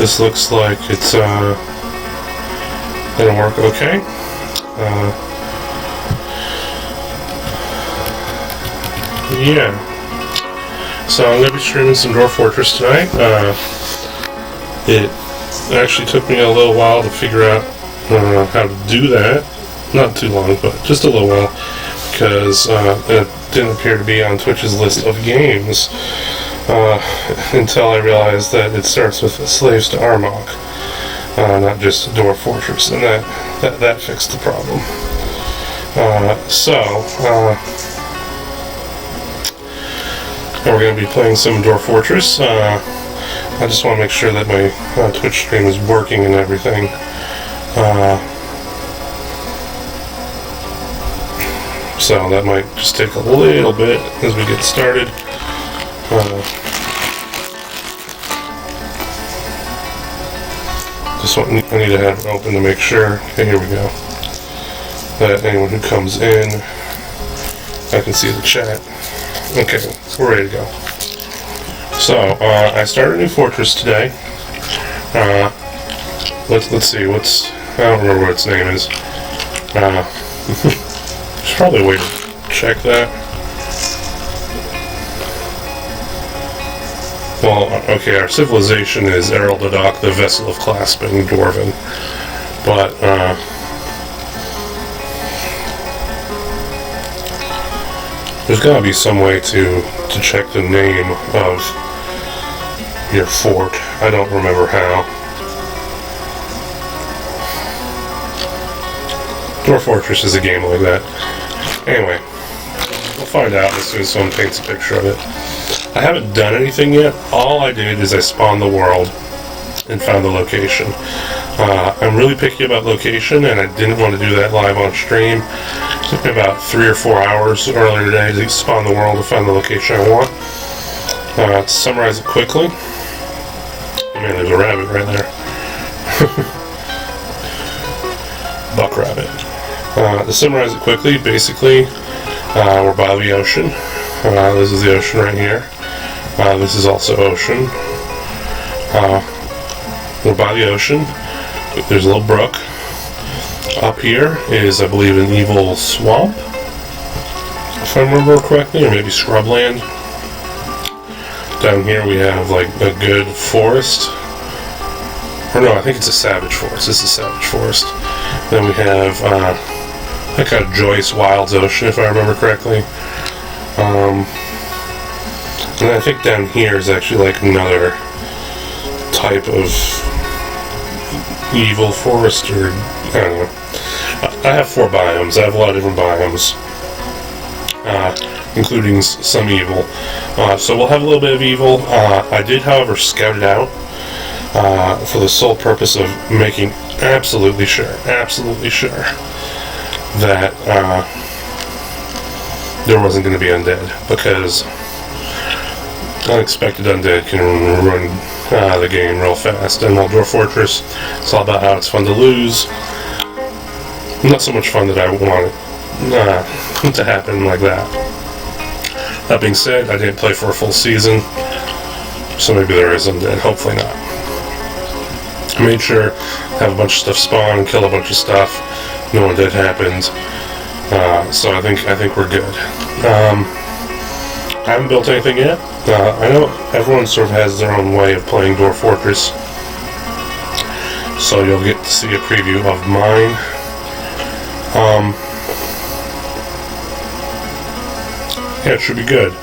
this looks like it's gonna work okay. Yeah. So I'm gonna be streaming some Dwarf Fortress tonight. It actually took me a little while to figure out how to do that. Not too long, but just a little while, because it didn't appear to be on Twitch's list of games until I realized that it starts with Slaves to Armagh, not just Dwarf Fortress, and that fixed the problem. We're going to be playing some Dwarf Fortress. I just want to make sure that my Twitch stream is working and everything. So that might just take a little bit as we get started. I need to have it open to make sure. Okay, here we go. That anyone who comes in, I can see the chat. Okay, we're ready to go. So, I started a new fortress today. Let's see, I don't remember what its name is. There's probably a way to check that. Well, okay, our civilization is Ereldodoc, the vessel of clasping Dwarven. But, there's got to be some way to check the name of your fort. I don't remember how. Dwarf Fortress is a game like that. Anyway, we'll find out as soon as someone paints a picture of it. I haven't done anything yet. All I did is I spawned the world and found the location. I'm really picky about location, and I didn't want to do that live on stream. It took me about 3 or 4 hours earlier today to spawn the world to find the location I want. To summarize it quickly, man, there's a rabbit right there. Buck rabbit. To summarize it quickly, basically, we're by the ocean. This is the ocean right here. This is also ocean. We're by the ocean. There's a little brook. Up here is, I believe, an evil swamp, if I remember correctly, or maybe scrubland. Down here we have like a good forest. Or no, I think it's a savage forest. This is a savage forest. Then we have like a Joyce Wilds Ocean, if I remember correctly. And I think down here is actually like another type of evil forest, or I don't know. I have 4 biomes. I have a lot of different biomes, including some evil. So we'll have a little bit of evil. I did, however, scout it out for the sole purpose of making absolutely sure that there wasn't going to be undead, because unexpected undead can run the game real fast. And Dwarf Fortress, it's all about how it's fun to lose. Not so much fun that I want it to happen like that. That being said, I didn't play for a full season, so maybe there is undead. Hopefully not. I made sure to have a bunch of stuff spawn, kill a bunch of stuff. No undead happened. So I think we're good. I haven't built anything yet. I know everyone sort of has their own way of playing Dwarf Fortress, so you'll get to see a preview of mine. Yeah, it should be good.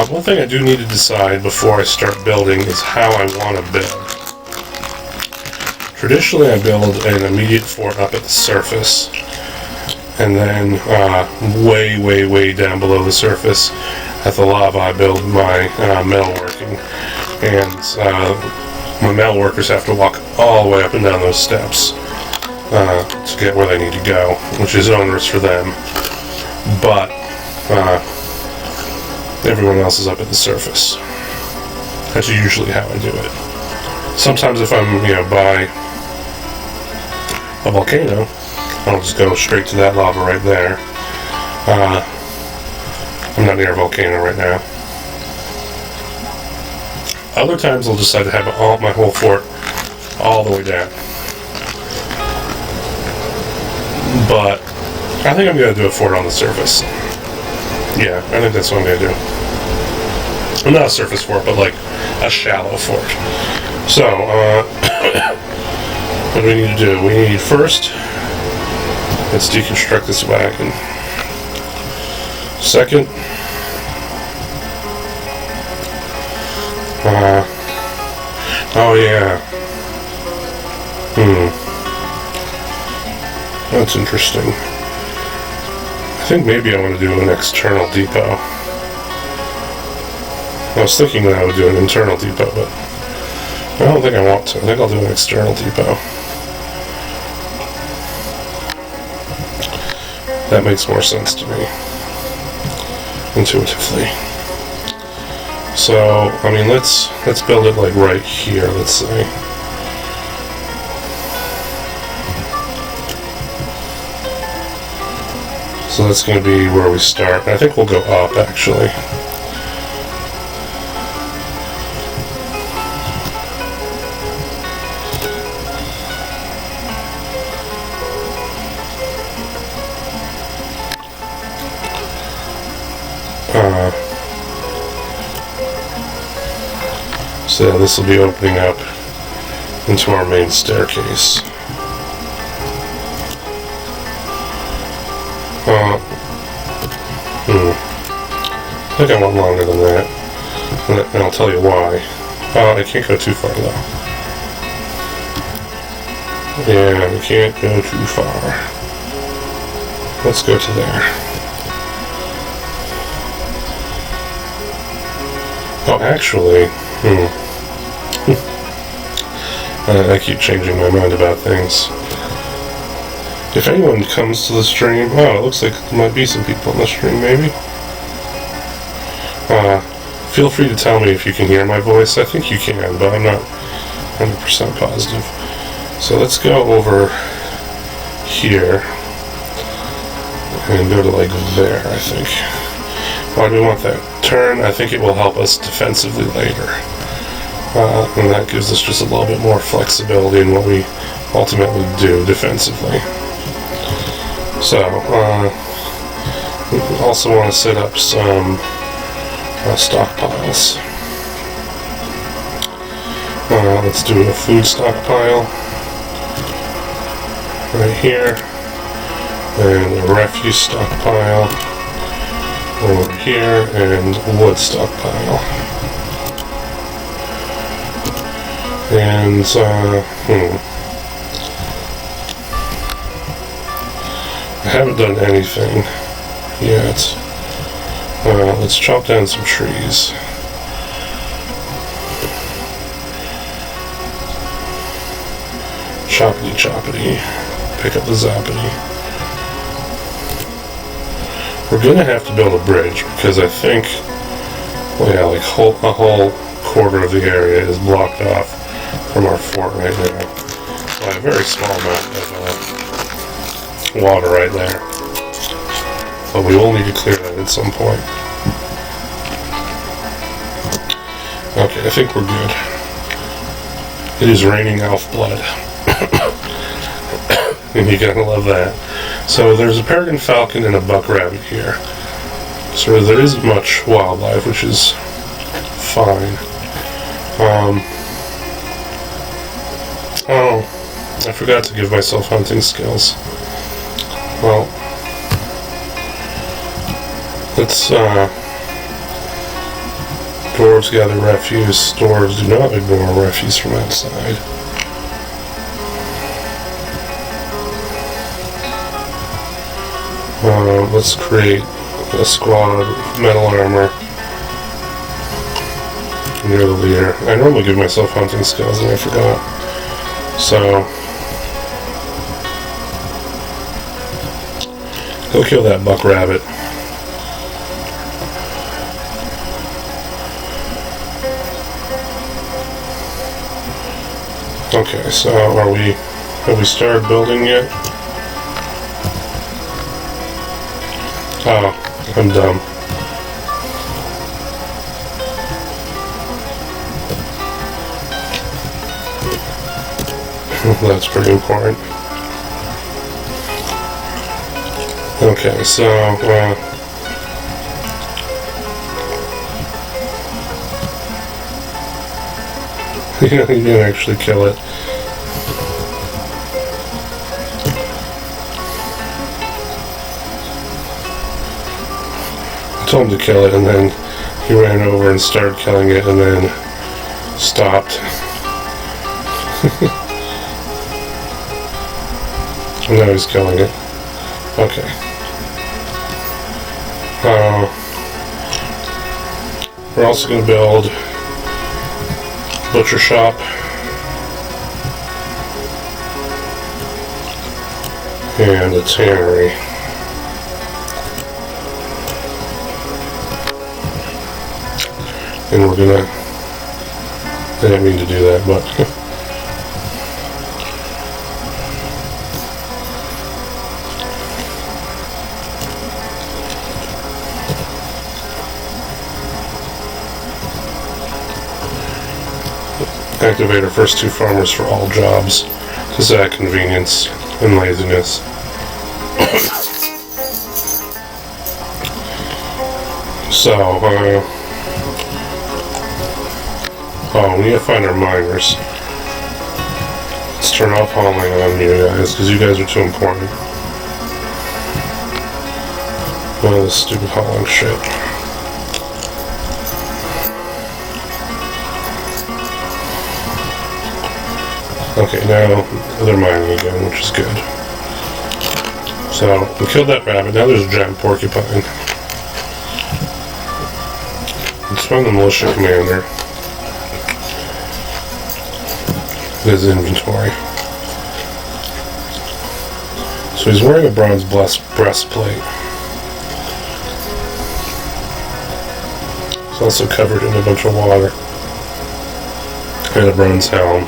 One thing I do need to decide before I start building is how I want to build. Traditionally, I build an immediate fort up at the surface, and then way down below the surface at the lava I build my metalworking, and my metalworkers have to walk all the way up and down those steps to get where they need to go, which is onerous for them, but everyone else is up at the surface. That's usually how I do it. Sometimes if I'm by a volcano, I'll just go straight to that lava right there. I'm not near a volcano right now. Other times I'll decide to have my whole fort all the way down. But I think I'm going to do a fort on the surface. Yeah, I think that's what I'm going to do. Not a surface fort, but like a shallow fort. So, what do we need to do? We need first, let's deconstruct this wagon. Second, oh yeah. That's interesting. I think maybe I want to do an external depot. I was thinking that I would do an internal depot, but I don't think I want to. I think I'll do an external depot. That makes more sense to me, intuitively. So, I mean, let's build it like right here, let's say. So that's going to be where we start. I think we'll go up, actually. So this will be opening up into our main staircase. I think I want longer than that, and I'll tell you why. I can't go too far though. Yeah, we can't go too far. Let's go to there. Oh, actually, I keep changing my mind about things. If anyone comes to the stream, it looks like there might be some people on the stream, maybe. Feel free to tell me if you can hear my voice. I think you can, but I'm not 100% positive. So let's go over here and go to like there, I think. Why do we want that? Turn, I think it will help us defensively later. And that gives us just a little bit more flexibility in what we ultimately do defensively. So, we also want to set up some stockpiles. Let's do a food stockpile right here, and a refuse stockpile over here, and a wood stockpile. And I haven't done anything yet. Let's chop down some trees. Choppity choppity. Pick up the zappity. We're gonna have to build a bridge because I think, well, yeah, like a whole quarter of the area is blocked off from our fort right now by a very small amount of water right there. But we will need to clear that at some point. Okay, I think we're good. It is raining elf blood. And you gotta love that. So there's a peregrine falcon and a buck rabbit here. So there isn't much wildlife, which is fine. Oh, I forgot to give myself hunting skills. Well, let's, dwarves gather refuse. Dwarves do not ignore refuse from outside. Let's create a squad of metal armor near the leader. I normally give myself hunting skills and I forgot. So, go kill that buck rabbit. Okay, so have we started building yet? Oh, I'm dumb. That's pretty important. Okay, so you didn't actually kill it. I told him to kill it, and then he ran over and started killing it, and then stopped. And now he's killing it. Okay. We're also going to build a butcher shop. And a tannery. And we're gonna, I didn't mean to do that, but activate our first 2 farmers for all jobs, just out of convenience and laziness. So, oh, we need to find our miners. Let's turn off hauling on you guys, because you guys are too important. Oh, this stupid hauling shit. Okay, now they're mining again, which is good. So, we killed that rabbit, now there's a giant porcupine. Let's find the militia commander. His inventory. So he's wearing a bronze breastplate. He's also covered in a bunch of water. And a bronze helm.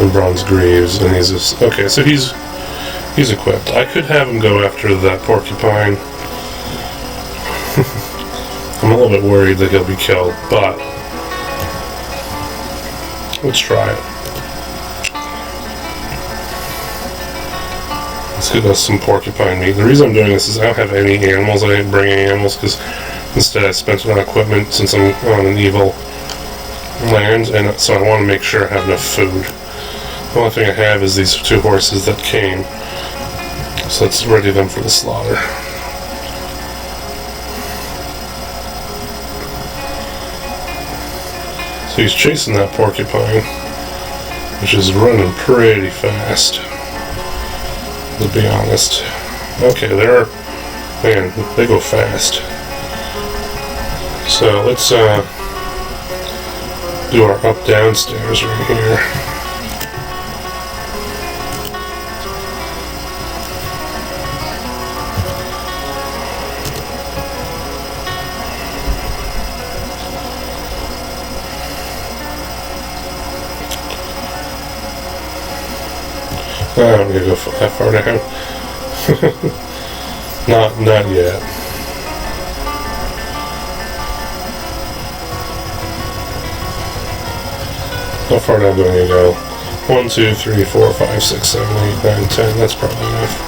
And bronze greaves, and he's just, okay, so he's equipped. I could have him go after that porcupine. I'm a little bit worried that he'll be killed, but let's try it. Let's get us some porcupine meat. The reason I'm doing this is I don't have any animals. I didn't bring any animals because instead I spent it on equipment since I'm on an evil land, and so I want to make sure I have enough food. The only thing I have is these 2 horses that came, so let's ready them for the slaughter. So he's chasing that porcupine, which is running pretty fast, to be honest. Okay, man, they go fast. So let's do our up-down stairs right here. I don't need to go that far down. Not yet. How far down do I need to go? 1, 2, 3, 4, 5, 6, 7, 8, 9, 10. That's probably enough.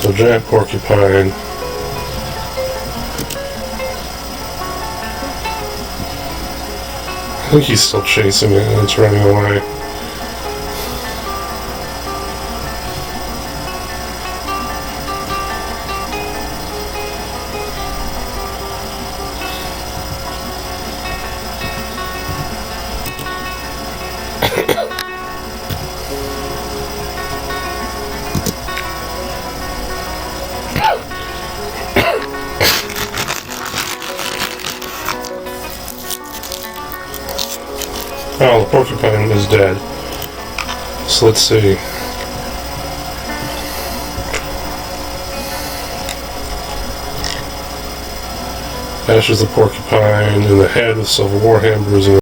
So giant porcupine. I think he's still chasing it and it's running away. Oh, the porcupine is dead. So let's see. Ashes the porcupine in the head with silver warhammer bruising